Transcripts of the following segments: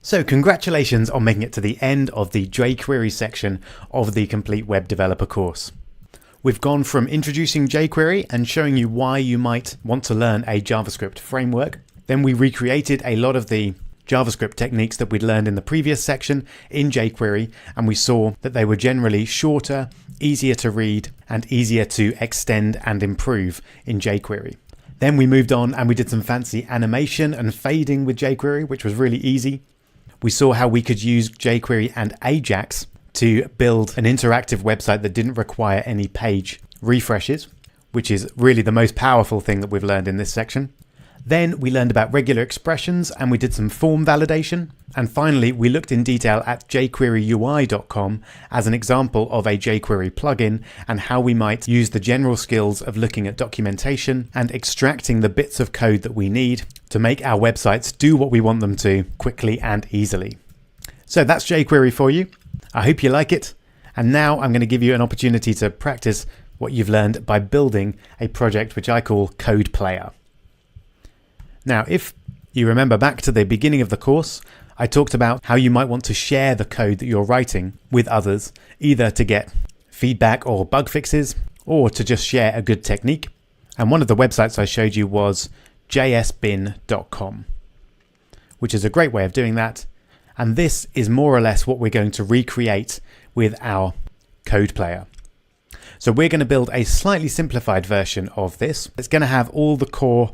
So congratulations on making it to the end of the jQuery section of the Complete Web Developer course. We've gone from introducing jQuery and showing you why you might want to learn a JavaScript framework. Then we recreated a lot of the JavaScript techniques that we'd learned in the previous section in jQuery, and we saw that they were generally shorter, easier to read, and easier to extend and improve in jQuery. Then we moved on and we did some fancy animation and fading with jQuery, which was really easy. We saw how we could use jQuery and Ajax to build an interactive website that didn't require any page refreshes, which is really the most powerful thing that we've learned in this section. Then we learned about regular expressions and we did some form validation. And finally, we looked in detail at jQueryui.com as an example of a jQuery plugin and how we might use the general skills of looking at documentation and extracting the bits of code that we need to make our websites do what we want them to quickly and easily. So that's jQuery for you. I hope you like it. And now I'm going to give you an opportunity to practice what you've learned by building a project which I call Code Player. Now, if you remember back to the beginning of the course, I talked about how you might want to share the code that you're writing with others, either to get feedback or bug fixes, or to just share a good technique. And one of the websites I showed you was jsbin.com, which is a great way of doing that. And this is more or less what we're going to recreate with our Code Player. So we're going to build a slightly simplified version of this. It's going to have all the core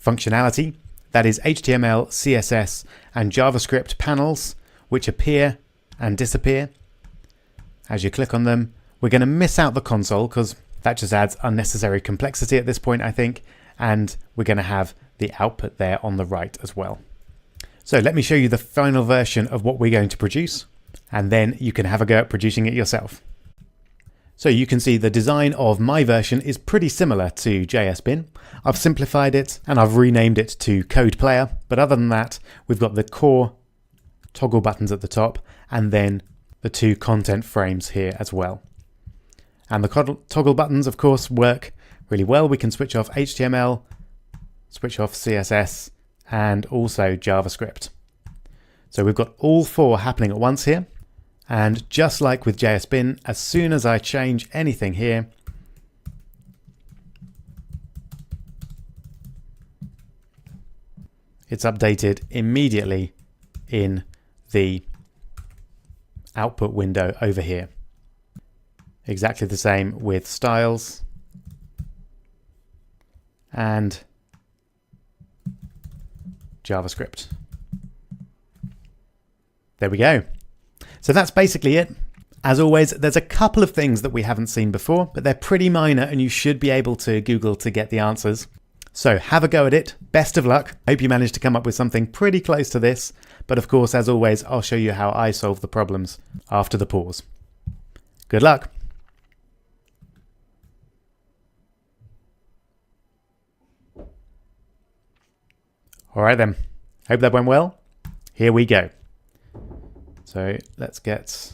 functionality, that is HTML, CSS, and JavaScript panels, which appear and disappear as you click on them. We're going to miss out the console because that just adds unnecessary complexity at this point, I think, and we're going to have the output there on the right as well. So let me show you the final version of what we're going to produce, and then you can have a go at producing it yourself. So you can see the design of my version is pretty similar to JSBin. I've simplified it and I've renamed it to Code Player, but other than that, we've got the core toggle buttons at the top and then the two content frames here as well. And the toggle buttons, of course, work really well. We can switch off HTML, switch off CSS, and also JavaScript. So we've got all four happening at once here. And just like with JSBin, as soon as I change anything here, it's updated immediately in the output window over here. Exactly the same with styles and JavaScript. There we go. So that's basically it. As always, there's a couple of things that we haven't seen before, but they're pretty minor and you should be able to Google to get the answers. So have a go at it. Best of luck. Hope you managed to come up with something pretty close to this. But of course, as always, I'll show you how I solve the problems after the pause. Good luck. All right then. Hope that went well. Here we go. So let's get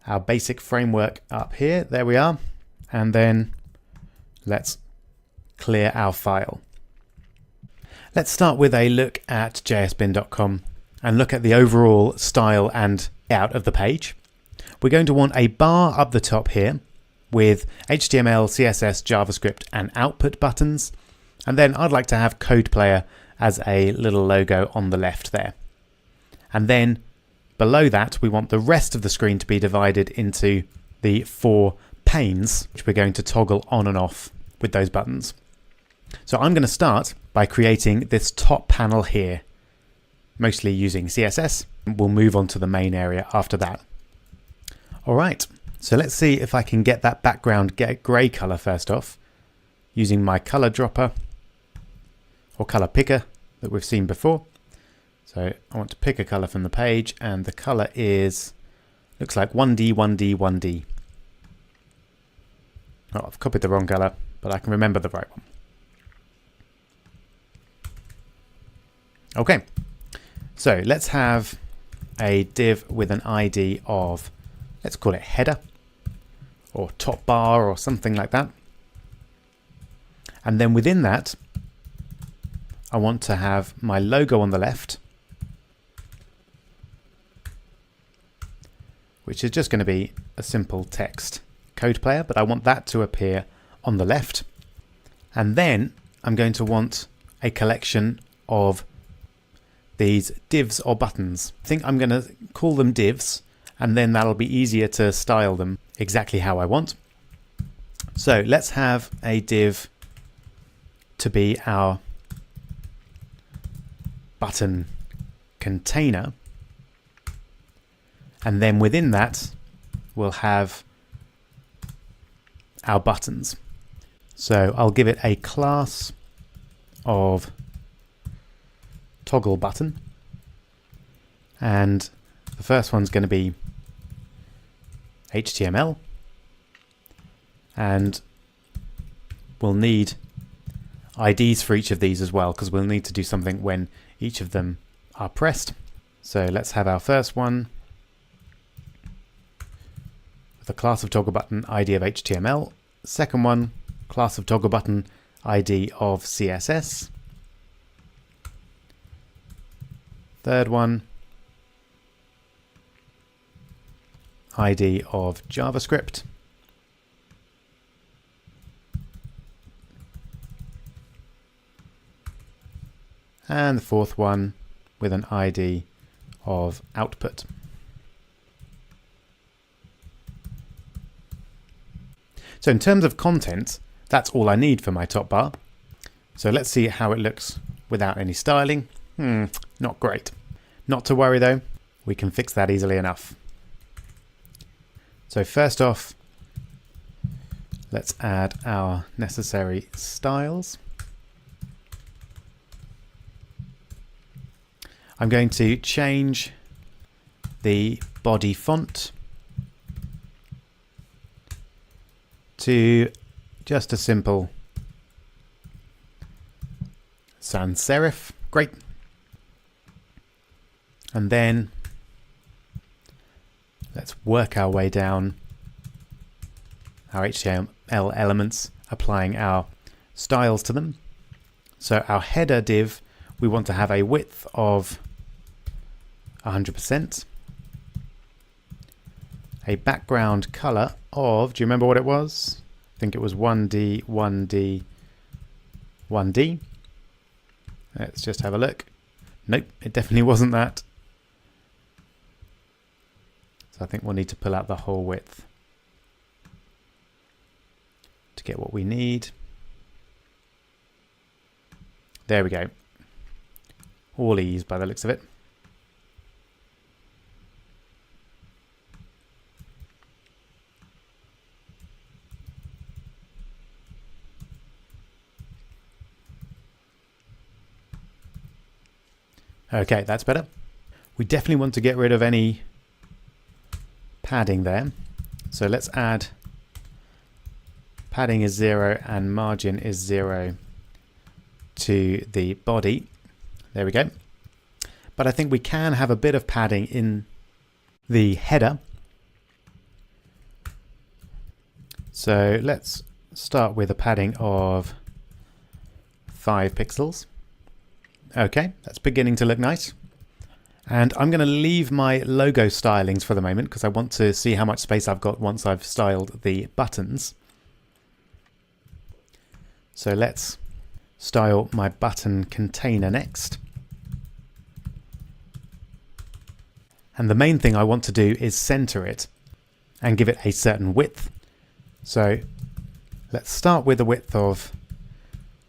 our basic framework up here. There we are. And then let's clear our file. Let's start with a look at jsbin.com and look at the overall style and layout of the page. We're going to want a bar up the top here with HTML, CSS, JavaScript, and output buttons. And then I'd like to have Code Player as a little logo on the left there. And then below that, we want the rest of the screen to be divided into the four panes, which we're going to toggle on and off with those buttons. So I'm going to start by creating this top panel here, mostly using CSS. We'll move on to the main area after that. All right, so let's see if I can get that background get gray color first off using my color dropper or color picker that we've seen before. So I want to pick a color from the page and the color is, looks like 1D, 1D, 1D. Oh, I've copied the wrong color, but I can remember the right one. Okay, so let's have a div with an ID of, let's call it header or top bar or something like that. And then within that, I want to have my logo on the left which is just going to be a simple text code player, but I want that to appear on the left. And then I'm going to want a collection of these divs or buttons. I think I'm going to call them divs, and then that'll be easier to style them exactly how I want. So let's have a div to be our button container, and then within that we'll have our buttons. So I'll give it a class of toggle button, and the first one's going to be HTML, and we'll need IDs for each of these as well, because we'll need to do something when each of them are pressed. So let's have our first one with a class of toggle button ID of HTML. Second one, class of toggle button ID of CSS. Third one, ID of JavaScript. And the fourth one with an ID of output. So in terms of content, that's all I need for my top bar. So let's see how it looks without any styling. Not great. Not to worry though, we can fix that easily enough. So first off, let's add our necessary styles. I'm going to change the body font to just a simple sans serif. Great. And then let's work our way down our HTML elements, applying our styles to them. So our header div, we want to have a width of 100%, a background color of, do you remember what it was? I think it was 1D, 1D, 1D. Let's just have a look. Nope, it definitely wasn't that. So I think we'll need to pull out the whole width to get what we need. There we go. All ease by the looks of it. Okay, that's better. We definitely want to get rid of any padding there. So let's add padding is 0 and margin is 0 to the body. There we go. But I think we can have a bit of padding in the header. So let's start with a padding of 5 pixels. Okay, that's beginning to look nice. And I'm going to leave my logo stylings for the moment because I want to see how much space I've got once I've styled the buttons. So let's style my button container next. And the main thing I want to do is center it and give it a certain width. So let's start with a width of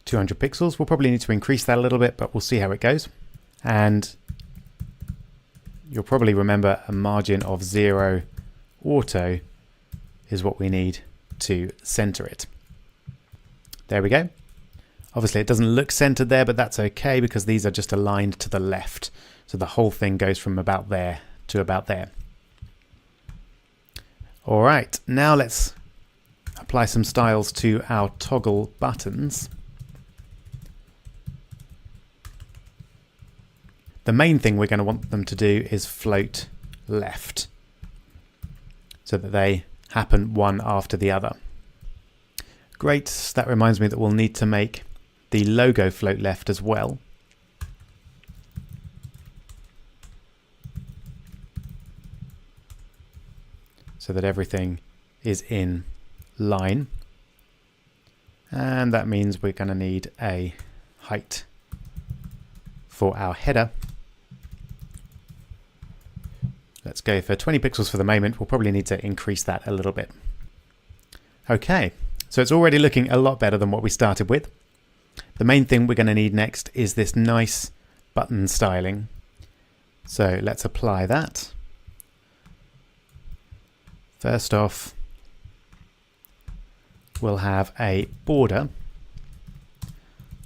200 pixels. We'll probably need to increase that a little bit, but we'll see how it goes. And you'll probably remember a margin of 0 auto is what we need to center it. There we go. Obviously it doesn't look centered there, but that's okay because these are just aligned to the left. So the whole thing goes from about there to about there. All right, now let's apply some styles to our toggle buttons. The main thing we're going to want them to do is float left so that they happen one after the other. Great, that reminds me that we'll need to make the logo float left as well. so that everything is in line. And that means we're going to need a height for our header. Let's go for 20 pixels for the moment. We'll probably need to increase that a little bit. Okay, so it's already looking a lot better than what we started with. The main thing we're going to need next is this nice button styling. So let's apply that. First off, we'll have a border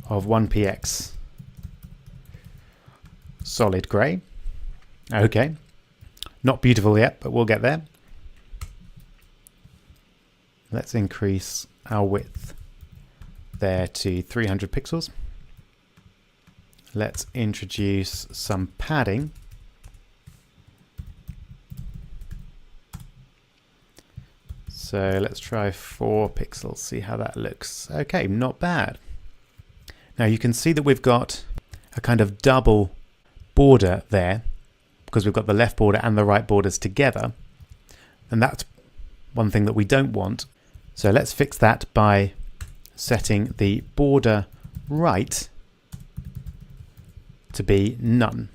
of 1px solid grey. Okay, not beautiful yet, but we'll get there. Let's increase our width there to 300 pixels. Let's introduce some padding. So let's try 4 pixels, see how that looks. Okay, not bad. Now you can see that we've got a kind of double border there because we've got the left border and the right borders together. And that's one thing that we don't want. So let's fix that by setting the border right to be none.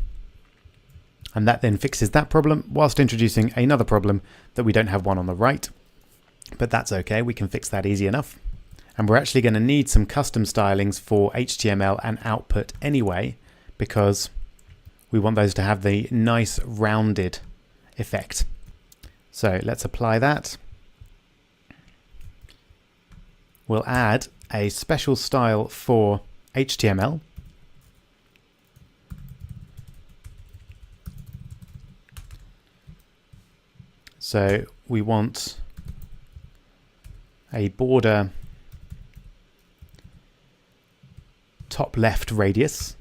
And that then fixes that problem whilst introducing another problem that we don't have one on the right. But that's okay, we can fix that easy enough. And we're actually going to need some custom stylings for HTML and output anyway, because we want those to have the nice rounded effect. So let's apply that. We'll add a special style for HTML. So we want a border top left radius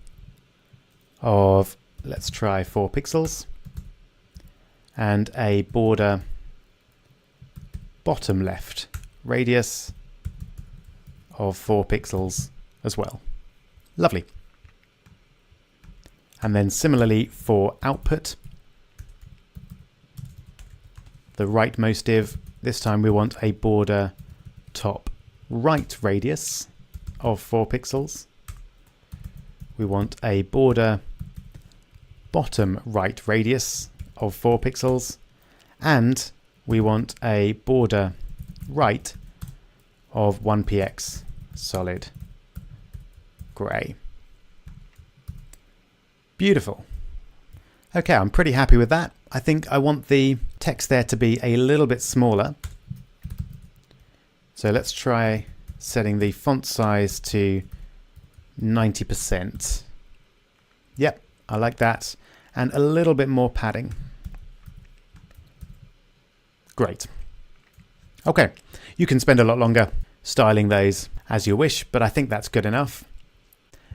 of, let's try 4 pixels, and a border bottom left radius of 4 pixels as well. Lovely. And then similarly for output, the rightmost div, this time we want a border top right radius of 4 pixels. We want a border bottom right radius of 4 pixels, and we want a border right of 1px solid grey. Beautiful. Okay, I'm pretty happy with that. I think I want the text there to be a little bit smaller. So let's try setting the font size to 90%. Yep, I like that. And a little bit more padding. Great. Okay, you can spend a lot longer styling those as you wish, but I think that's good enough.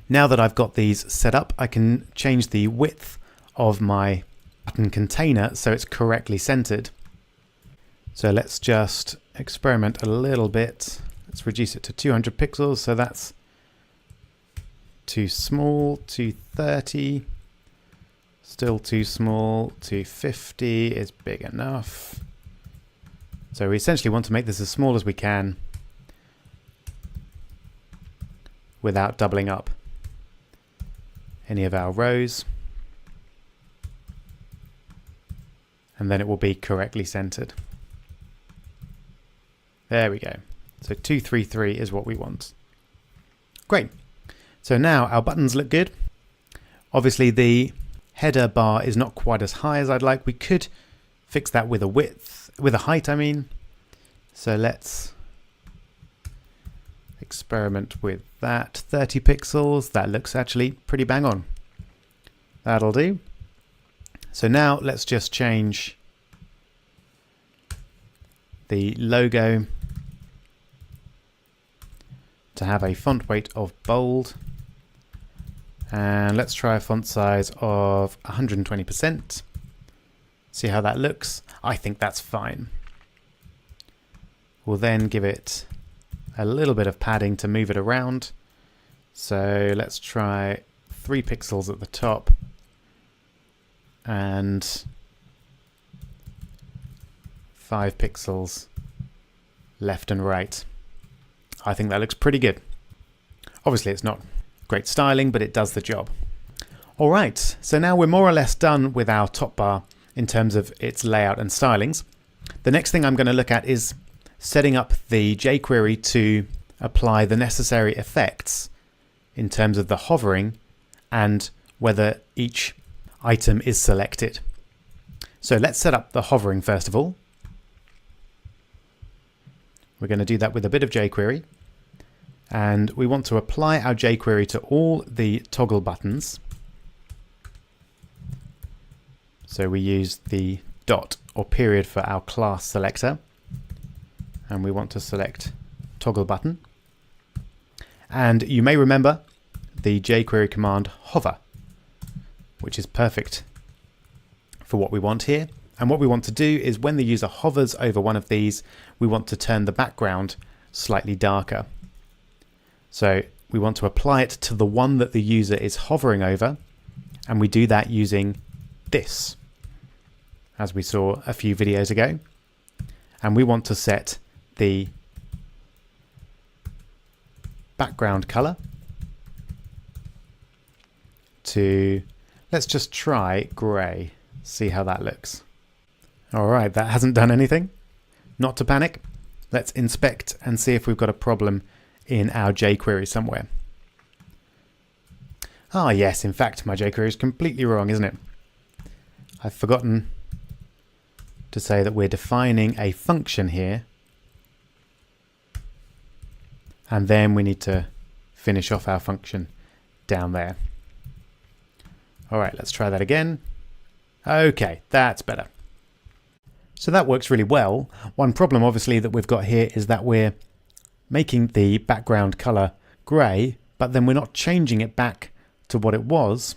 Now that I've got these set up, I can change the width of my button container so it's correctly centered. So let's just experiment a little bit. Let's reduce it to 200 pixels. So that's too small. 230, still too small. 250 is big enough. So we essentially want to make this as small as we can without doubling up any of our rows. And then it will be correctly centered. There we go. So 233 is what we want. Great. So now our buttons look good. Obviously the header bar is not quite as high as I'd like. We could fix that with a height, I mean. So let's experiment with that. 30 pixels. That looks actually pretty bang on. That'll do. So now let's just change the logo to have a font weight of bold, and let's try a font size of 120%. See how that looks. I think that's fine. We'll then give it a little bit of padding to move it around. So let's try 3 pixels at the top and 5 pixels left and right. I think that looks pretty good. Obviously it's not great styling, but it does the job. Alright, so now we're more or less done with our top bar in terms of its layout and stylings. The next thing I'm going to look at is setting up the jQuery to apply the necessary effects in terms of the hovering and whether each item is selected. So let's set up the hovering first of all. We're going to do that with a bit of jQuery, and we want to apply our jQuery to all the toggle buttons. So we use the dot or period for our class selector, and we want to select toggle button. And you may remember the jQuery command hover, which is perfect for what we want here. And what we want to do is when the user hovers over one of these, we want to turn the background slightly darker. So we want to apply it to the one that the user is hovering over, and we do that using this, as we saw a few videos ago. And we want to set the background color to, let's just try grey, see how that looks. Alright, that hasn't done anything. Not to panic. Let's inspect and see if we've got a problem in our jQuery somewhere. Ah yes, in fact my jQuery is completely wrong, isn't it? I've forgotten to say that we're defining a function here, and then we need to finish off our function down there. Alright, let's try that again. Okay, that's better. So that works really well. One problem obviously that we've got here is that we're making the background color grey, but then we're not changing it back to what it was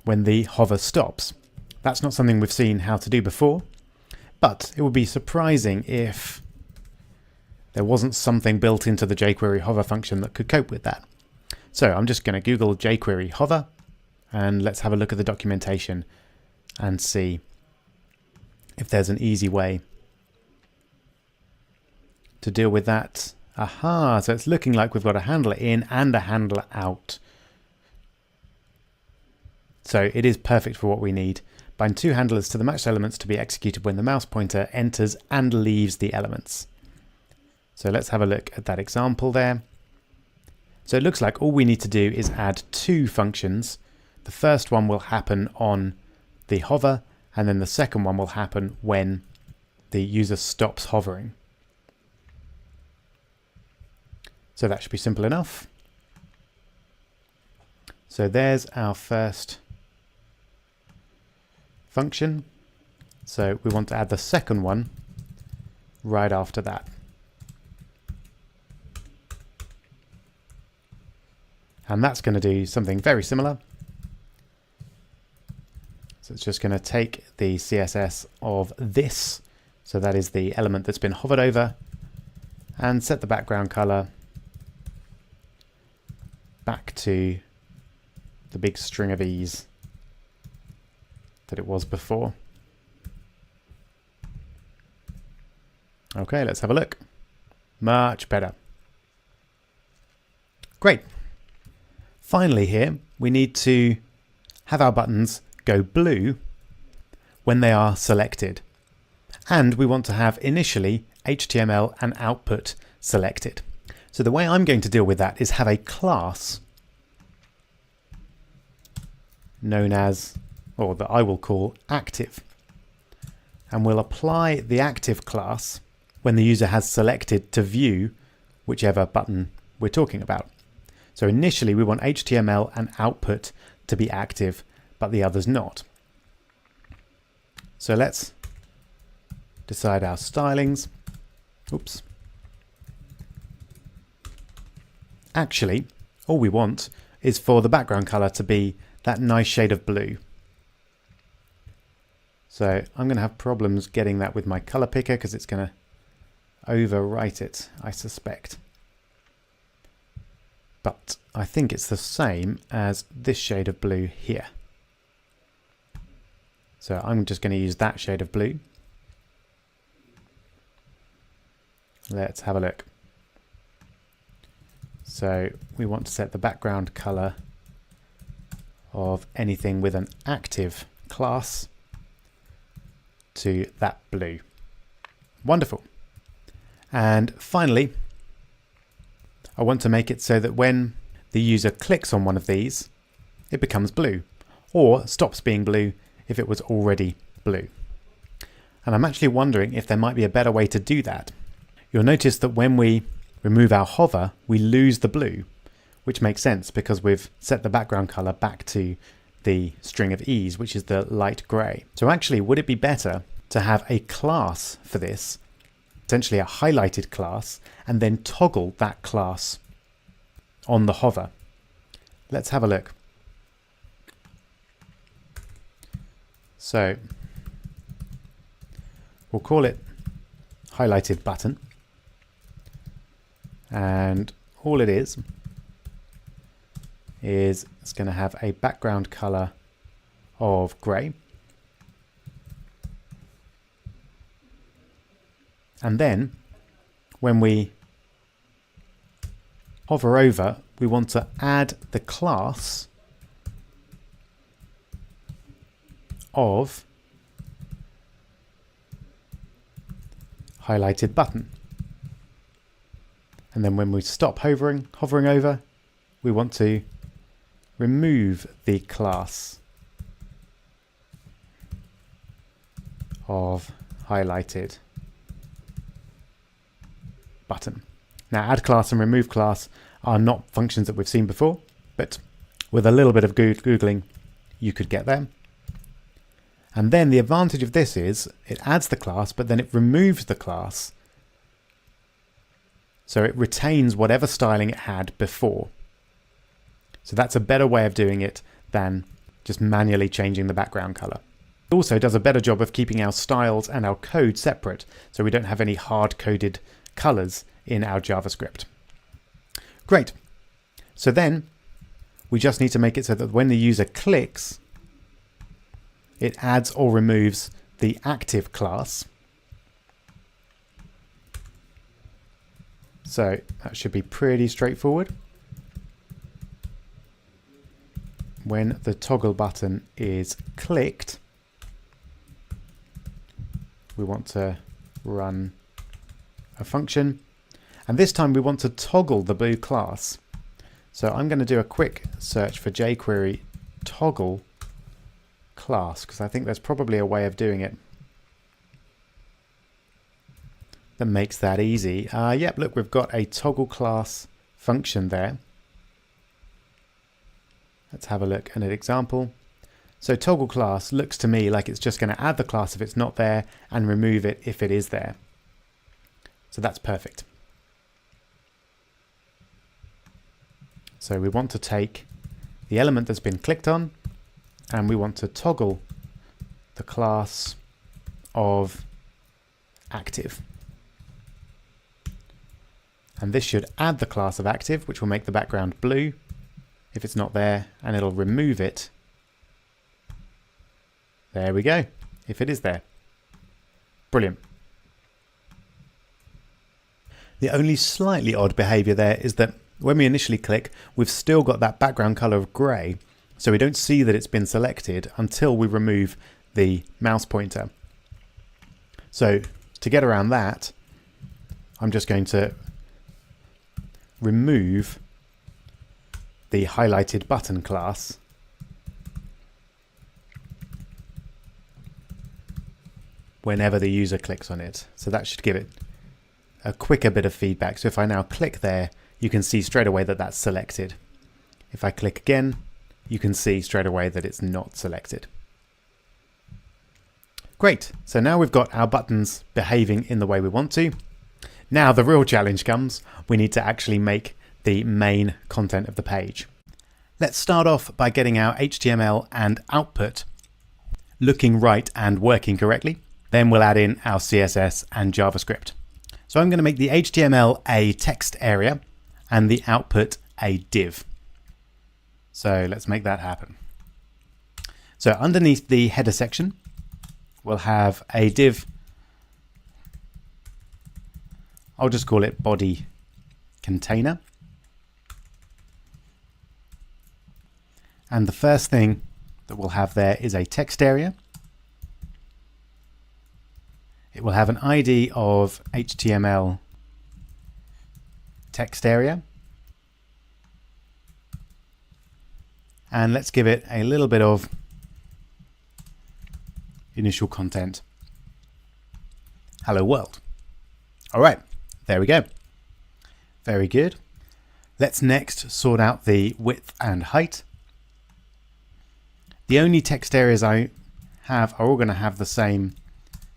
when the hover stops. That's not something we've seen how to do before, but it would be surprising if there wasn't something built into the jQuery hover function that could cope with that. So I'm just going to Google jQuery hover, and let's have a look at the documentation and see if there's an easy way to deal with that. Aha, so it's looking like we've got a handler in and a handler out. So it is perfect for what we need. Bind two handlers to the matched elements to be executed when the mouse pointer enters and leaves the elements. So let's have a look at that example there. So it looks like all we need to do is add two functions. The first one will happen on the hover, and then the second one will happen when the user stops hovering. So that should be simple enough. So there's our first function. So we want to add the second one right after that. And that's going to do something very similar. So it's just going to take the CSS of this, so that is the element that's been hovered over, and set the background color back to the big string of E's that it was before. Okay, let's have a look. Much better. Great. Finally here, we need to have our buttons go blue when they are selected. And we want to have initially HTML and output selected. So the way I'm going to deal with that is have a class known as, or that I will call active. And we'll apply the active class when the user has selected to view whichever button we're talking about. So initially we want HTML and output to be active, but the others not. So let's decide our stylings. Oops. Actually, all we want is for the background color to be that nice shade of blue. So I'm going to have problems getting that with my color picker because it's going to overwrite it, I suspect. But I think it's the same as this shade of blue here. So I'm just going to use that shade of blue. Let's have a look. So we want to set the background color of anything with an active class to that blue. Wonderful. And finally, I want to make it so that when the user clicks on one of these, it becomes blue, or stops being blue if it was already blue. And I'm actually wondering if there might be a better way to do that. You'll notice that when we remove our hover, we lose the blue, which makes sense because we've set the background color back to the string of ease, which is the light gray. So actually, would it be better to have a class for this, essentially a highlighted class, and then toggle that class on the hover? Let's have a look. So we'll call it highlighted button, and all it is it's going to have a background color of gray, and then when we hover over, we want to add the class of highlighted button. And then when we stop hovering over, we want to remove the class of highlighted button. Now, add class and remove class are not functions that we've seen before, but with a little bit of Googling, you could get there. And then the advantage of this is it adds the class, but then it removes the class. So it retains whatever styling it had before. So that's a better way of doing it than just manually changing the background color. It also does a better job of keeping our styles and our code separate, so we don't have any hard-coded colors in our JavaScript. Great. So then we just need to make it so that when the user clicks, it adds or removes the active class. So that should be pretty straightforward. When the toggle button is clicked, we want to run a function, and this time we want to toggle the blue class. So I'm going to do a quick search for jQuery toggle class, because I think there's probably a way of doing it that makes that easy. Yep, look, we've got a toggle class function there. Let's have a look at an example. So toggle class looks to me like it's just going to add the class if it's not there and remove it if it is there. So that's perfect. So we want to take the element that's been clicked on and we want to toggle the class of active. And this should add the class of active, which will make the background blue if it's not there, and it'll remove it. There we go, if it is there. Brilliant. The only slightly odd behavior there is that when we initially click, we've still got that background color of gray, so we don't see that it's been selected until we remove the mouse pointer. So to get around that, I'm just going to remove the highlighted button class whenever the user clicks on it. So that should give it a quicker bit of feedback. So if I now click there, you can see straight away that that's selected. If I click again, you can see straight away that it's not selected. Great. So now we've got our buttons behaving in the way we want to. Now the real challenge comes. We need to actually make the main content of the page. Let's start off by getting our HTML and output looking right and working correctly. Then we'll add in our CSS and JavaScript. So I'm going to make the HTML a text area and the output a div. So let's make that happen. So underneath the header section, we'll have a div I'll just call it body container. And the first thing that we'll have there is a text area. It will have an ID of HTML text area. And let's give it a little bit of initial content. Hello world. All right, there we go. Very good. Let's next sort out the width and height. The only text areas I have are all going to have the same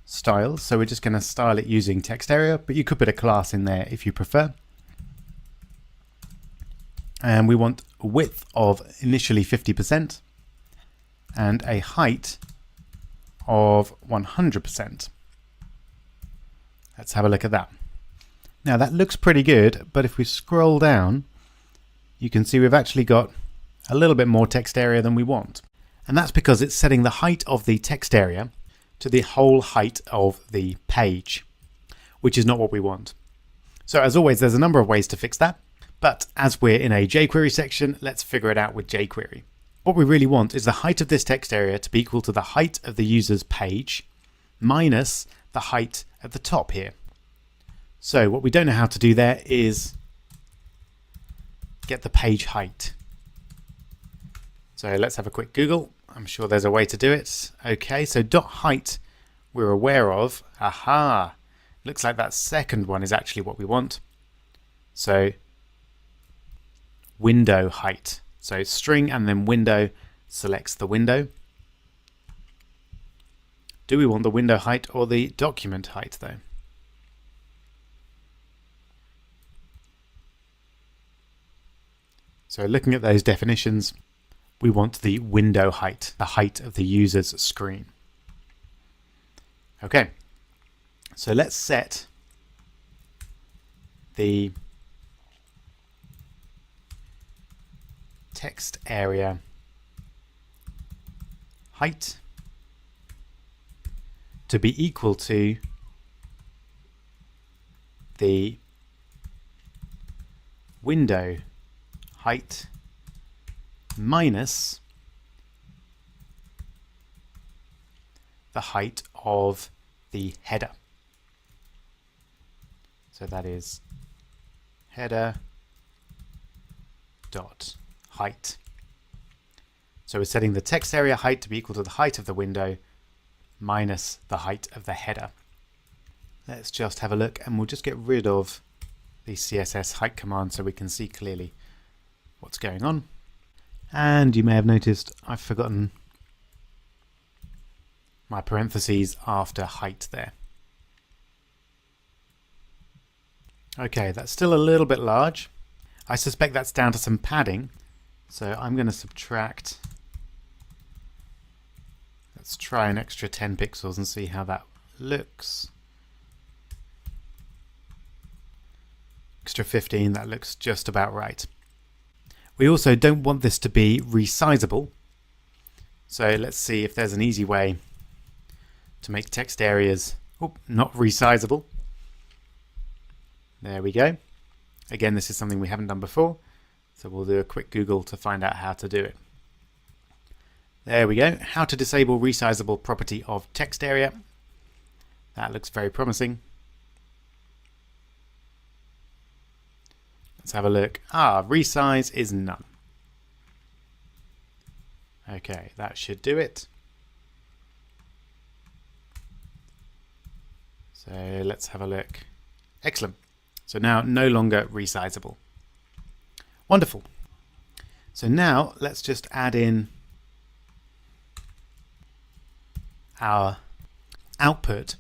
style, so we're just going to style it using text area, but you could put a class in there if you prefer. And we want a width of initially 50% and a height of 100%. Let's have a look at that. Now that looks pretty good, but if we scroll down, you can see we've actually got a little bit more text area than we want. And that's because it's setting the height of the text area to the whole height of the page, which is not what we want. So as always, there's a number of ways to fix that. But as we're in a jQuery section, let's figure it out with jQuery. What we really want is the height of this text area to be equal to the height of the user's page minus the height at the top here. So what we don't know how to do there is get the page height. So let's have a quick Google. I'm sure there's a way to do it. Okay, so dot height we're aware of. Aha! Looks like that second one is actually what we want. So window height. So string and then window selects the window. Do we want the window height or the document height though? So looking at those definitions, we want the window height, the height of the user's screen. Okay, so let's set the text area height to be equal to the window height minus the height of the header. So that is header dot height. So we're setting the text area height to be equal to the height of the window minus the height of the header. Let's just have a look, and we'll just get rid of the CSS height command so we can see clearly what's going on. And you may have noticed I've forgotten my parentheses after height there. Okay, that's still a little bit large. I suspect that's down to some padding, so I'm going to subtract. Let's try an extra 10 pixels and see how that looks. Extra 15, that looks just about right. We also don't want this to be resizable, so let's see if there's an easy way to make text areas not resizable. There we go. Again, this is something we haven't done before, so we'll do a quick Google to find out how to do it. There we go. How to disable resizable property of text area. That looks very promising. Let's have a look. Resize is none. Okay, that should do it. So let's have a look. Excellent. So now no longer resizable. Wonderful. So now let's just add in our output.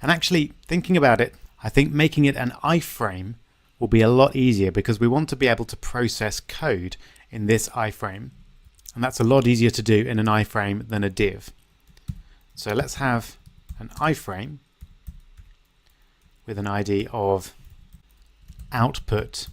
And actually, thinking about it, I think making it an iframe will be a lot easier because we want to be able to process code in this iframe. And that's a lot easier to do in an iframe than a div. So let's have an iframe with an ID of output.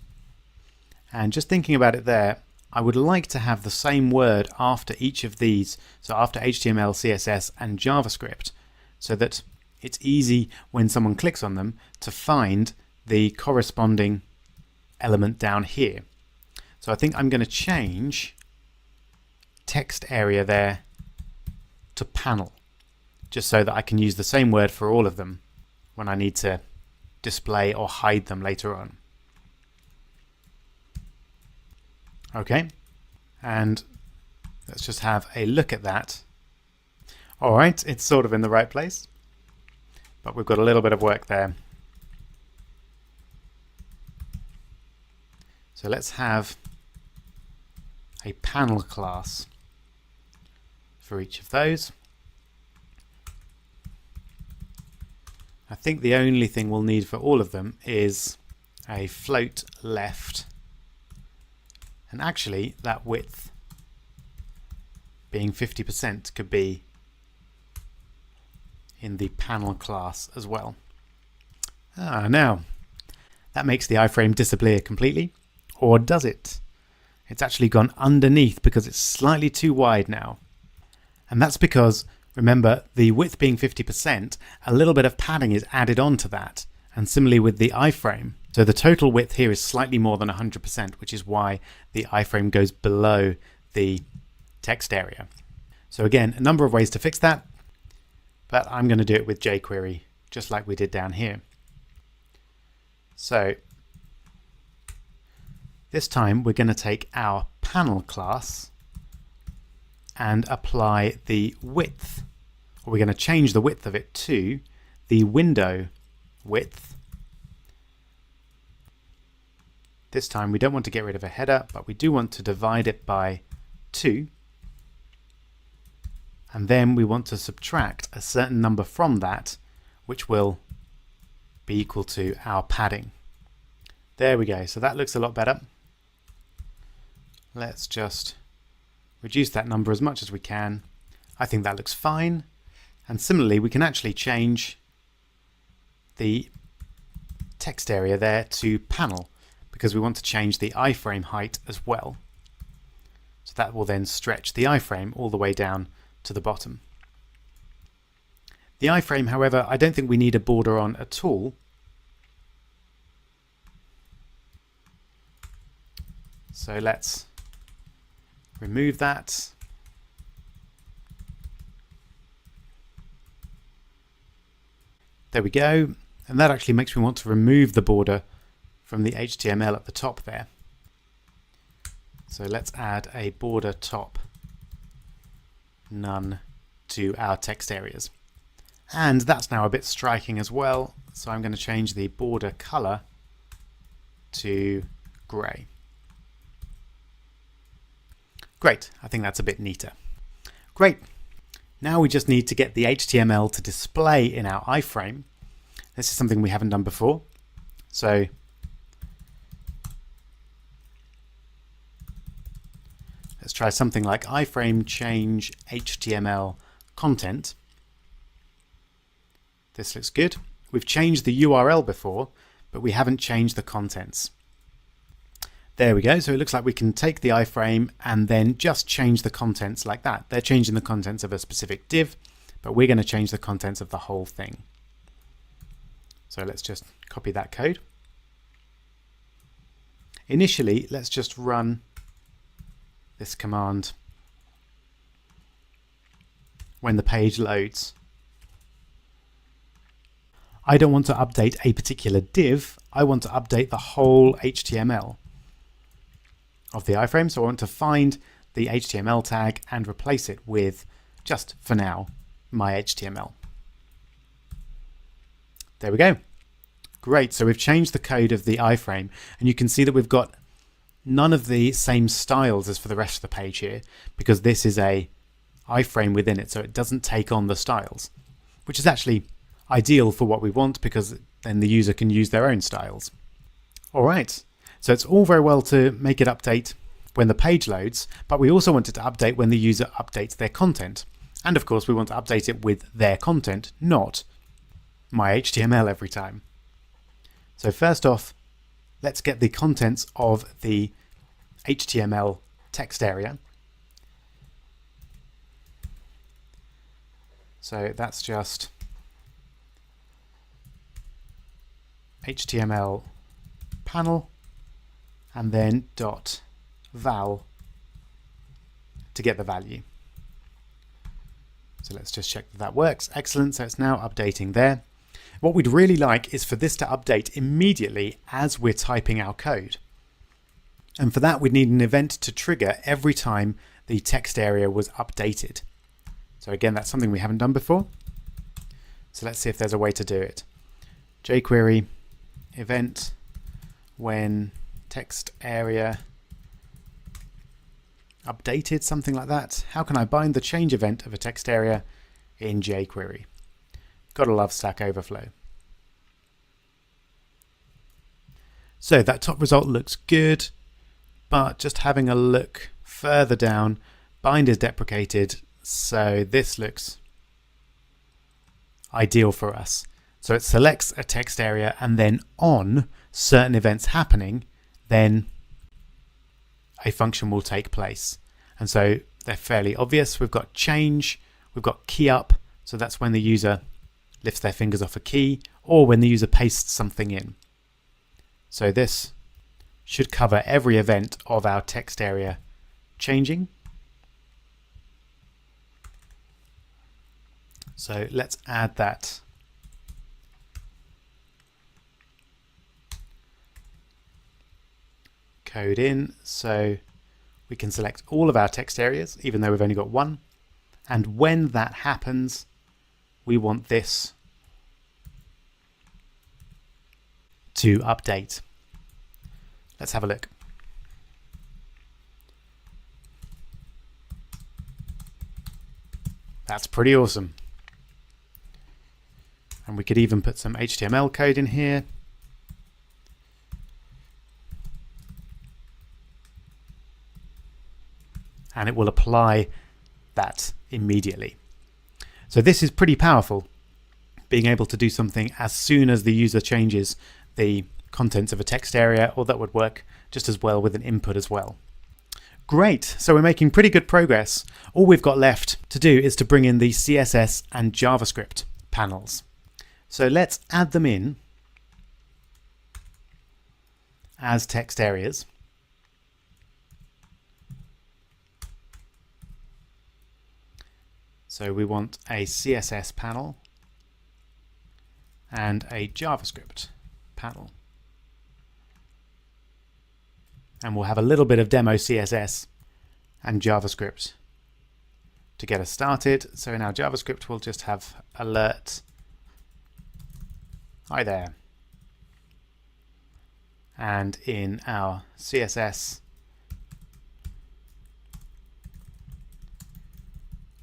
And just thinking about it there, I would like to have the same word after each of these, so after HTML, CSS and JavaScript, so that it's easy when someone clicks on them to find the corresponding element down here. So I think I'm going to change text area there to panel, just so that I can use the same word for all of them when I need to display or hide them later on. Okay, and let's just have a look at that. All right, it's sort of in the right place, but we've got a little bit of work there. So let's have a panel class for each of those. I think the only thing we'll need for all of them is a float left, and actually that width being 50% could be in the panel class as well. Now that makes the iframe disappear completely, or does it? It's actually gone underneath because it's slightly too wide now, and that's because, remember, the width being 50%, a little bit of padding is added on to that, and similarly with the iframe. So the total width here is slightly more than 100%, which is why the iframe goes below the text area. So again, a number of ways to fix that, but I'm going to do it with jQuery, just like we did down here. So this time we're going to take our panel class and apply the width, or we're going to change the width of it to the window width. This time we don't want to get rid of a header, but we do want to divide it by 2. And then we want to subtract a certain number from that, which will be equal to our padding. There we go. So that looks a lot better. Let's just reduce that number as much as we can. I think that looks fine. And similarly, we can actually change the text area there to panel, because we want to change the iframe height as well. So that will then stretch the iframe all the way down to the bottom. The iframe, however, I don't think we need a border on at all. So let's remove that. There we go. And that actually makes me want to remove the border from the HTML at the top there. So let's add a border top none to our text areas. And that's now a bit striking as well. So I'm going to change the border color to grey. Great, I think that's a bit neater. Great. Now we just need to get the HTML to display in our iframe. This is something we haven't done before. So let's try something like iframe change HTML content. This looks good. We've changed the URL before, but we haven't changed the contents. There we go. So it looks like we can take the iframe and then just change the contents like that. They're changing the contents of a specific div, but we're going to change the contents of the whole thing. So let's just copy that code. Initially, let's just run this command when the page loads. I don't want to update a particular div. I want to update the whole HTML of the iframe. So I want to find the HTML tag and replace it with, just for now, my HTML. There we go. Great. So we've changed the code of the iframe, and you can see that we've got none of the same styles as for the rest of the page here, because this is a iframe within it, so it doesn't take on the styles, which is actually ideal for what we want, because then the user can use their own styles. All right. So it's all very well to make it update when the page loads, but we also want it to update when the user updates their content. And of course, we want to update it with their content, not my HTML every time. So first off, let's get the contents of the HTML text area. So that's just HTML panel and then dot val to get the value. So let's just check that that works. Excellent. So it's now updating there. What we'd really like is for this to update immediately as we're typing our code. And for that, we'd need an event to trigger every time the text area was updated. So again, that's something we haven't done before. So let's see if there's a way to do it. jQuery event when text area updated, something like that. How can I bind the change event of a text area in jQuery? Gotta love Stack Overflow. So that top result looks good, but just having a look further down, bind is deprecated, so this looks ideal for us. So it selects a text area and then on certain events happening, then a function will take place. And so they're fairly obvious. We've got change, we've got key up, so that's when the user lifts their fingers off a key or when the user pastes something in. So this should cover every event of our text area changing. So let's add that code in so we can select all of our text areas even though we've only got one, and when that happens we want this to update. Let's have a look. That's pretty awesome. And we could even put some HTML code in here. And it will apply that immediately. So this is pretty powerful, being able to do something as soon as the user changes the contents of a text area, or that would work just as well with an input as well. Great, so we're making pretty good progress. All we've got left to do is to bring in the CSS and JavaScript panels. So let's add them in as text areas. So we want a CSS panel and a JavaScript panel. And we'll have a little bit of demo CSS and JavaScript to get us started. So in our JavaScript, we'll just have alert, hi there. And in our CSS,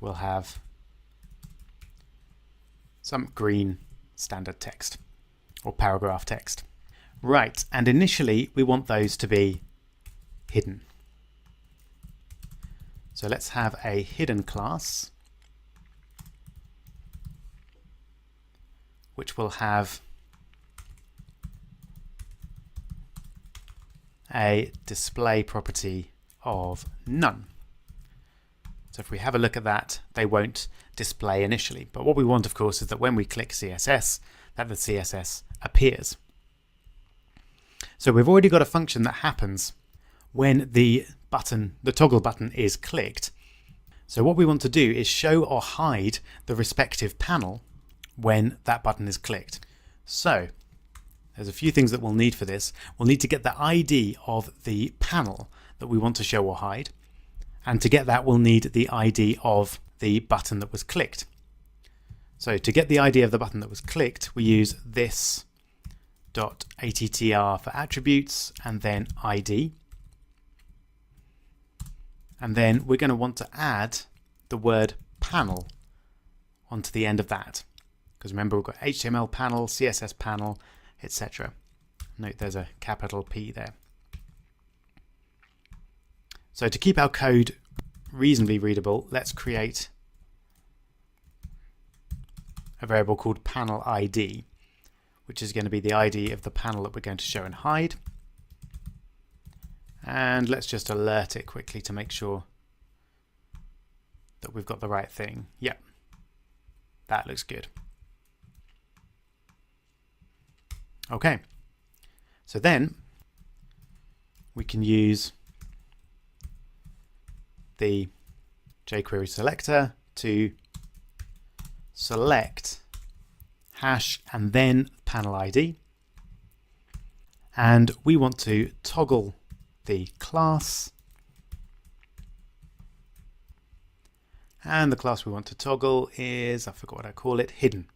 we'll have some green standard text or paragraph text. Right, and initially we want those to be hidden. So let's have a hidden class which will have a display property of none. So if we have a look at that, they won't display initially. But what we want, of course, is that when we click CSS, that the CSS appears. So we've already got a function that happens when the toggle button is clicked. So what we want to do is show or hide the respective panel when that button is clicked. So there's a few things that we'll need for this. We'll need to get the ID of the panel that we want to show or hide. And to get that, we'll need the ID of the button that was clicked. So to get the ID of the button that was clicked, we use this .attr for attributes and then ID. And then we're going to want to add the word panel onto the end of that. Because remember, we've got HTML panel, CSS panel, etc. Note there's a capital P there. So to keep our code reasonably readable, let's create a variable called panel ID, which is going to be the ID of the panel that we're going to show and hide. And let's just alert it quickly to make sure that we've got the right thing. Yep, that looks good. Okay, So then we can use the jQuery selector to select hash and then panel ID. And we want to toggle the class. And the class we want to toggle is, I forgot what I call it, hidden.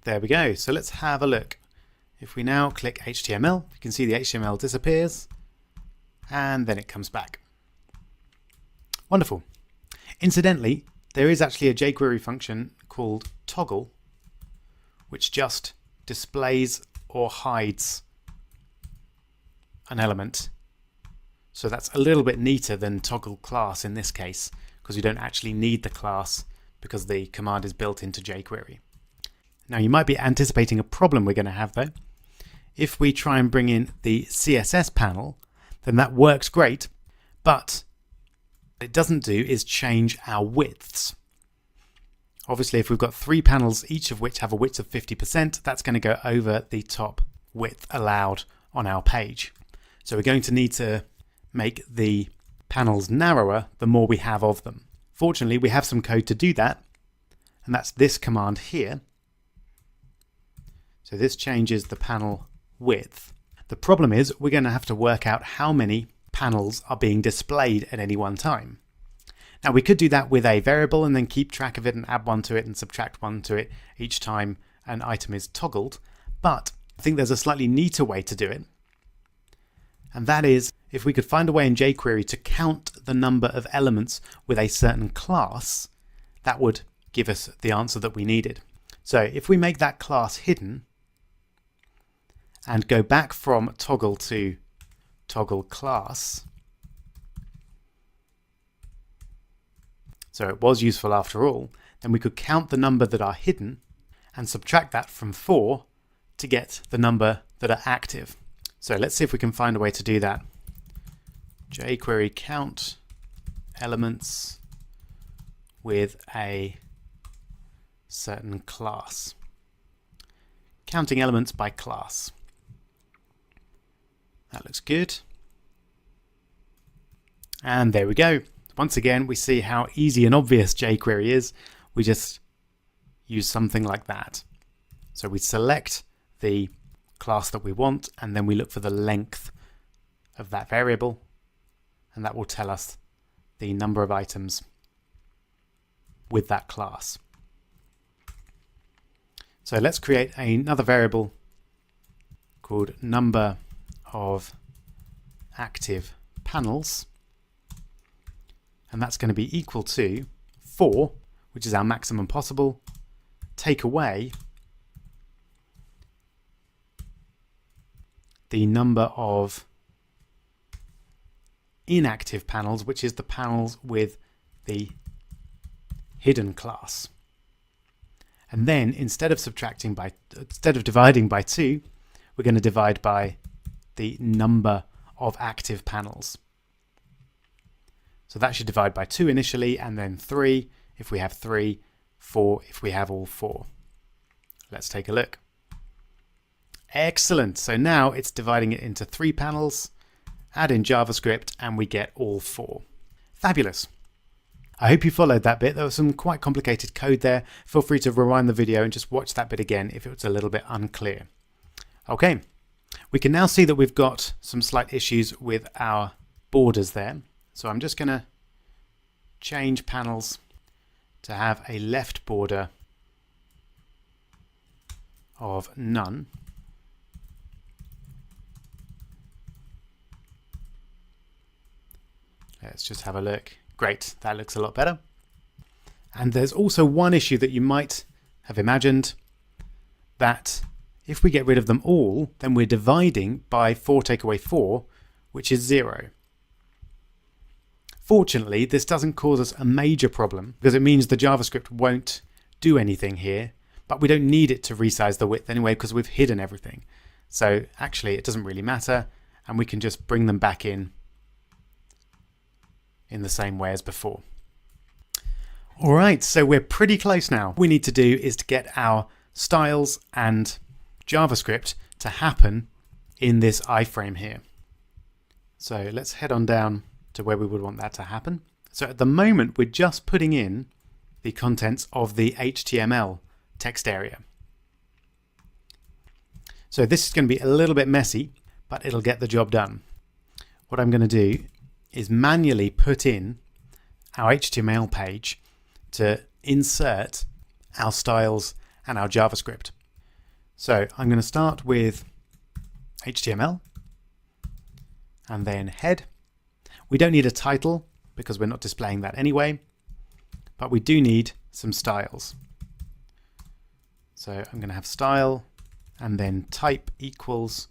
There we go. So let's have a look. If we now click HTML, you can see the HTML disappears and then it comes back. Wonderful. Incidentally, there is actually a jQuery function called toggle, which just displays or hides an element. So that's a little bit neater than toggle class in this case, because you don't actually need the class because the command is built into jQuery. Now you might be anticipating a problem we're going to have though. If we try and bring in the CSS panel, then that works great, but what it doesn't do is change our widths. Obviously, if we've got 3 panels, each of which have a width of 50%, that's going to go over the top width allowed on our page. So we're going to need to make the panels narrower the more we have of them. Fortunately, we have some code to do that, and that's this command here. So this changes the panel width. The problem is we're going to have to work out how many panels are being displayed at any one time. Now we could do that with a variable and then keep track of it and add one to it and subtract one to it each time an item is toggled, but I think there's a slightly neater way to do it. And that is if we could find a way in jQuery to count the number of elements with a certain class, that would give us the answer that we needed. So if we make that class hidden and go back from toggle to toggle class, so it was useful after all, then we could count the number that are hidden and subtract that from 4 to get the number that are active. So let's see if we can find a way to do that. jQuery count elements with a certain class. Counting elements by class. That looks good. And there we go. Once again, we see how easy and obvious jQuery is. We just use something like that. So we select the class that we want, and then we look for the length of that variable, and that will tell us the number of items with that class. So let's create another variable called number of active panels, and that's going to be equal to 4, which is our maximum possible, take away the number of inactive panels, which is the panels with the hidden class. And then instead of dividing by 2, we're going to divide by the number of active panels. So that should divide by 2 initially, and then 3 if we have 3, 4 if we have all 4. Let's take a look. Excellent. So now it's dividing it into 3 panels, add in JavaScript, and we get all 4. Fabulous. I hope you followed that bit. There was some quite complicated code there. Feel free to rewind the video and just watch that bit again if it was a little bit unclear. Okay, we can now see that we've got some slight issues with our borders there. So I'm just going to change panels to have a left border of none. Let's just have a look. Great, that looks a lot better. And there's also one issue that you might have imagined, that if we get rid of them all, then we're dividing by 4 take away 4, which is 0. Fortunately, this doesn't cause us a major problem because it means the JavaScript won't do anything here, but we don't need it to resize the width anyway because we've hidden everything. So actually it doesn't really matter, and we can just bring them back in the same way as before. All right, so we're pretty close now. What we need to do is to get our styles and JavaScript to happen in this iframe here. So let's head on down to where we would want that to happen. So at the moment, we're just putting in the contents of the HTML text area. So this is going to be a little bit messy, but it'll get the job done. What I'm going to do is manually put in our HTML page to insert our styles and our JavaScript. So I'm going to start with HTML and then head. We don't need a title because we're not displaying that anyway, but we do need some styles. So I'm going to have style and then type equals,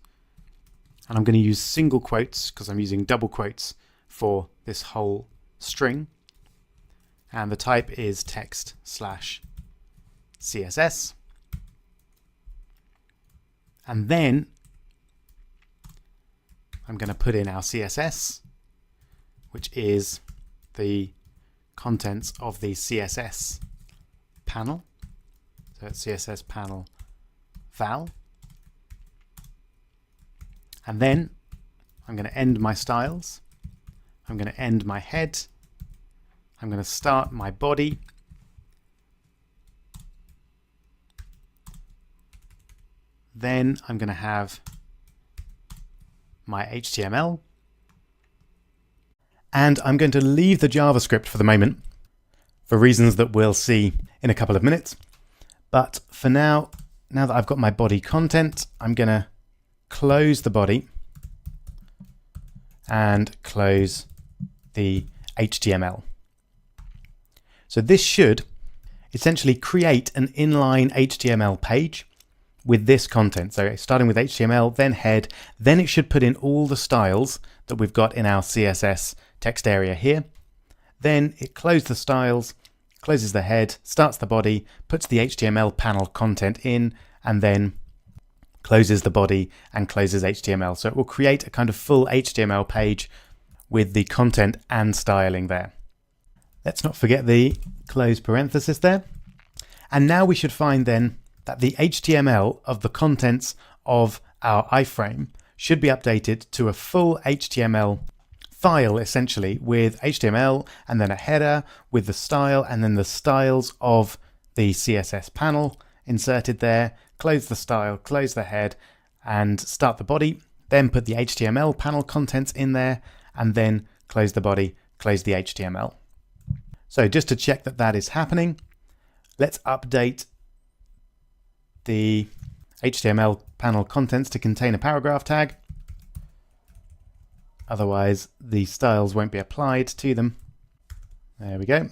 and I'm going to use single quotes because I'm using double quotes for this whole string. And the type is text/CSS. And then I'm going to put in our CSS, which is the contents of the CSS panel. So it's CSS panel val. And then I'm going to end my styles. I'm going to end my head. I'm going to start my body. Then I'm going to have my HTML. And I'm going to leave the JavaScript for the moment for reasons that we'll see in a couple of minutes. But for now that I've got my body content, I'm going to close the body and close the HTML. So this should essentially create an inline HTML page with this content. So starting with HTML, then head, then it should put in all the styles that we've got in our CSS text area here. Then it closes the styles, closes the head, starts the body, puts the HTML panel content in, and then closes the body and closes HTML. So it will create a kind of full HTML page with the content and styling there. Let's not forget the close parenthesis there. And now we should find then that the HTML of the contents of our iframe should be updated to a full HTML file, essentially, with HTML and then a header with the style and then the styles of the CSS panel inserted there. Close the style, close the head, and start the body. Then put the HTML panel contents in there, and then close the body, close the HTML. So just to check that that is happening, let's update the HTML panel contents to contain a paragraph tag. Otherwise, the styles won't be applied to them. There we go.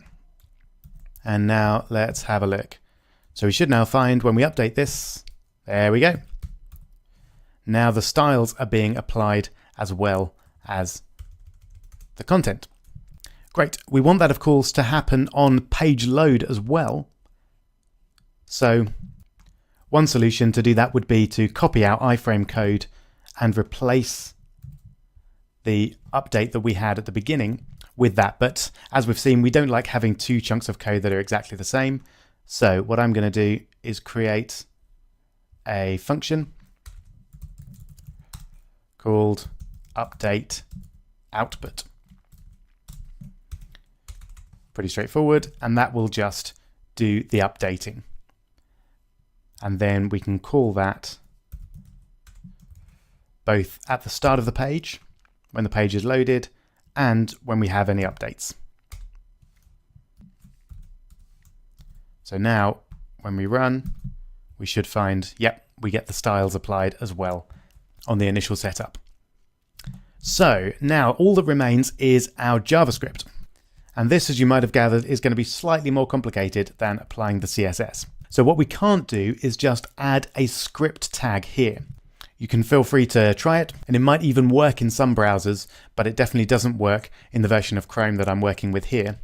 And now let's have a look. So we should now find when we update this, there we go. Now the styles are being applied as well as the content. Great. We want that, of course, to happen on page load as well. So one solution to do that would be to copy our iframe code and replace the update that we had at the beginning with that. But as we've seen, we don't like having two chunks of code that are exactly the same. So what I'm going to do is create a function called update output. Pretty straightforward, and that will just do the updating. And then we can call that both at the start of the page, when the page is loaded, and when we have any updates. So now when we run, we should find, yep, we get the styles applied as well on the initial setup. So now all that remains is our JavaScript. And this, as you might have gathered, is going to be slightly more complicated than applying the CSS. So what we can't do is just add a script tag here. You can feel free to try it, and it might even work in some browsers, but it definitely doesn't work in the version of Chrome that I'm working with here.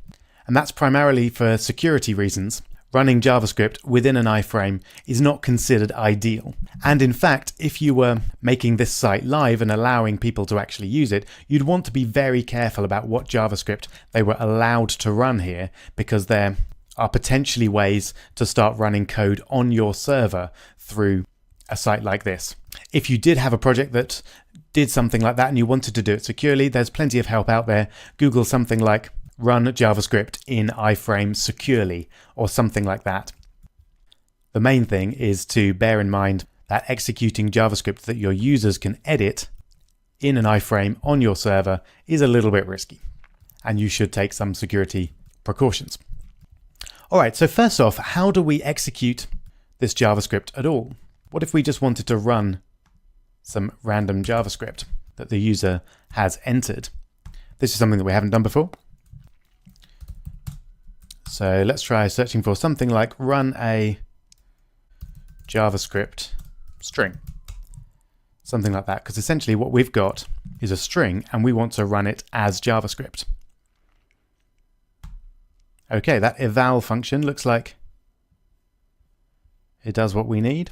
And that's primarily for security reasons. Running JavaScript within an iframe is not considered ideal. And in fact, if you were making this site live and allowing people to actually use it, you'd want to be very careful about what JavaScript they were allowed to run here, because there are potentially ways to start running code on your server through a site like this. If you did have a project that did something like that and you wanted to do it securely, there's plenty of help out there. Google something like run JavaScript in iframe securely or something like that. The main thing is to bear in mind that executing JavaScript that your users can edit in an iframe on your server is a little bit risky, and you should take some security precautions. All right, so first off, how do we execute this JavaScript at all? What if we just wanted to run some random JavaScript that the user has entered? This is something that we haven't done before. So let's try searching for something like run a JavaScript string. Something like that, because essentially what we've got is a string and we want to run it as JavaScript. Okay, that eval function looks like it does what we need.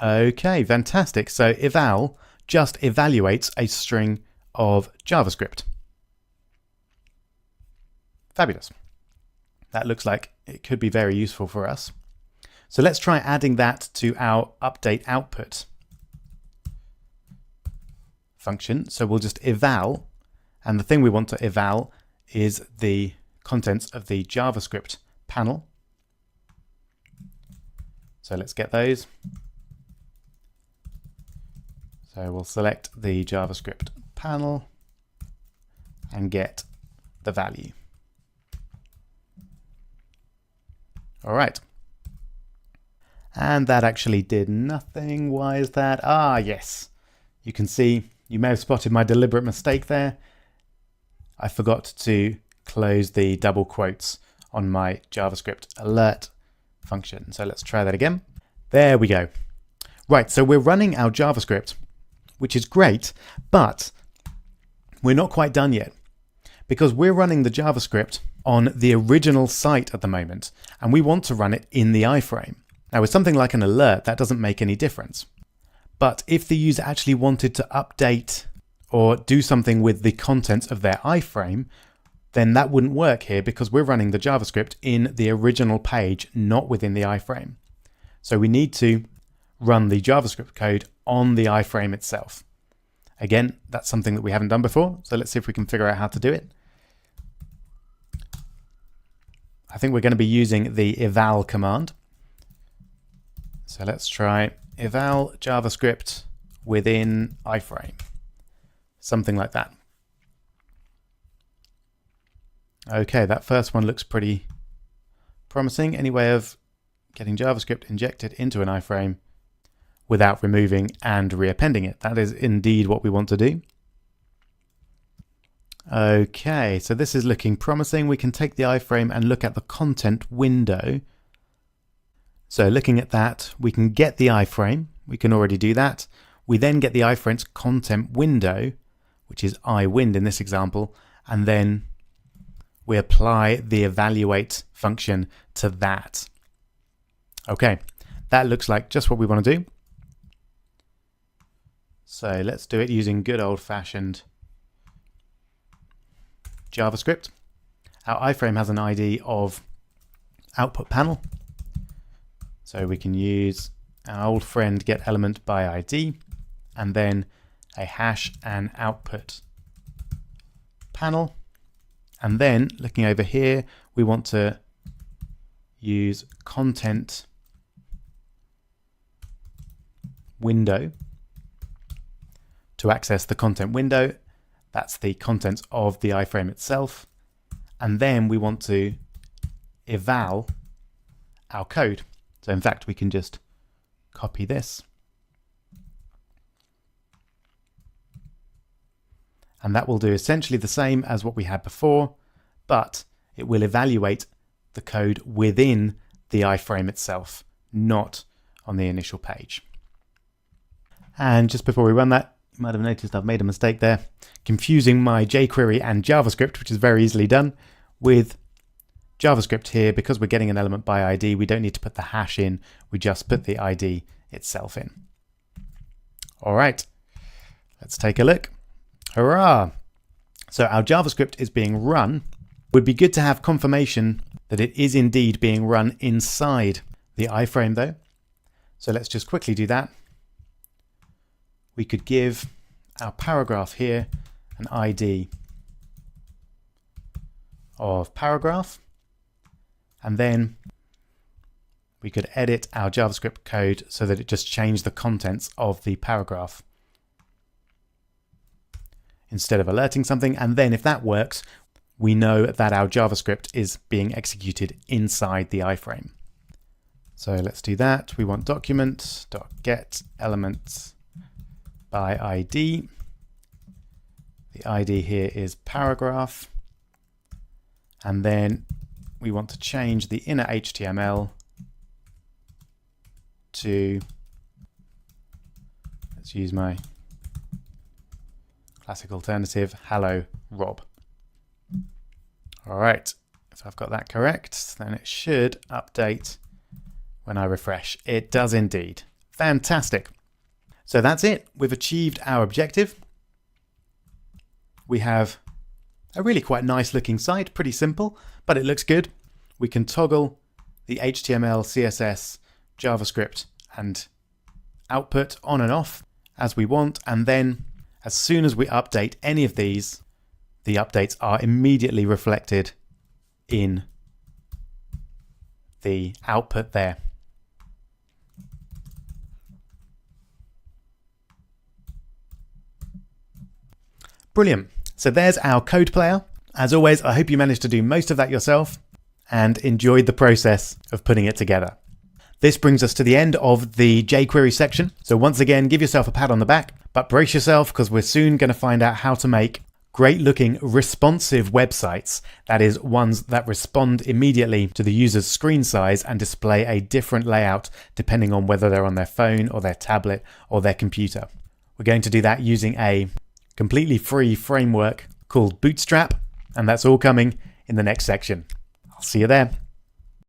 Okay, fantastic. So eval just evaluates a string of JavaScript. Fabulous. That looks like it could be very useful for us. So let's try adding that to our update output function. So we'll just eval, and the thing we want to eval is the contents of the JavaScript panel. So let's get those. So we'll select the JavaScript panel and get the value. All right. And that actually did nothing. Why is that? Ah, yes. You can see, you may have spotted my deliberate mistake there. I forgot to close the double quotes on my JavaScript alert function. So let's try that again. There we go. Right, so we're running our JavaScript, which is great, but we're not quite done yet because we're running the JavaScript on the original site at the moment, and we want to run it in the iframe. Now, with something like an alert, that doesn't make any difference. But if the user actually wanted to update or do something with the contents of their iframe, then that wouldn't work here because we're running the JavaScript in the original page, not within the iframe. So we need to run the JavaScript code on the iframe itself. Again, that's something that we haven't done before. So let's see if we can figure out how to do it. I think we're going to be using the eval command. So let's try eval JavaScript within iframe. Something like that. Okay, that first one looks pretty promising. Any way of getting JavaScript injected into an iframe without removing and reappending it? That is indeed what we want to do. Okay, so this is looking promising. We can take the iframe and look at the content window. So looking at that, we can get the iframe. We can already do that. We then get the iframe's content window, which is iWind in this example, and then we apply the evaluate function to that. Okay, that looks like just what we want to do. So let's do it using good old-fashioned JavaScript. Our iframe has an ID of output panel. So we can use our old friend get element by ID and then a hash and output panel. And then looking over here, we want to use content window to access the content window. That's the contents of the iframe itself. And then we want to eval our code. So in fact, we can just copy this. And that will do essentially the same as what we had before, but it will evaluate the code within the iframe itself, not on the initial page. And just before we run that, you might have noticed I've made a mistake there, confusing my jQuery and JavaScript, which is very easily done, with JavaScript here. Because we're getting an element by ID, we don't need to put the hash in, we just put the ID itself in. All right, let's take a look. Hurrah! So our JavaScript is being run Would be good to have confirmation that it is indeed being run inside the iframe though. So let's just quickly do that. We could give our paragraph here an ID of paragraph, and then we could edit our JavaScript code so that it just changed the contents of the paragraph instead of alerting something. And then if that works, we know that our JavaScript is being executed inside the iframe. So let's do that. We want document.get element by ID. The ID here is paragraph. And then we want to change the inner HTML to, let's use my classic alternative, hello Rob. All right, if I've got that correct, then it should update when I refresh. It does indeed. Fantastic. So that's it. We've achieved our objective. We have a really quite nice looking site, pretty simple, but it looks good. We can toggle the HTML, CSS, JavaScript and output on and off as we want. And then as soon as we update any of these, the updates are immediately reflected in the output there. Brilliant. So there's our code player. As always, I hope you managed to do most of that yourself and enjoyed the process of putting it together. This brings us to the end of the jQuery section. So once again, give yourself a pat on the back, but brace yourself because we're soon going to find out how to make great looking responsive websites. That is, ones that respond immediately to the user's screen size and display a different layout depending on whether they're on their phone or their tablet or their computer. We're going to do that using a completely free framework called Bootstrap, and that's all coming in the next section. I'll see you there.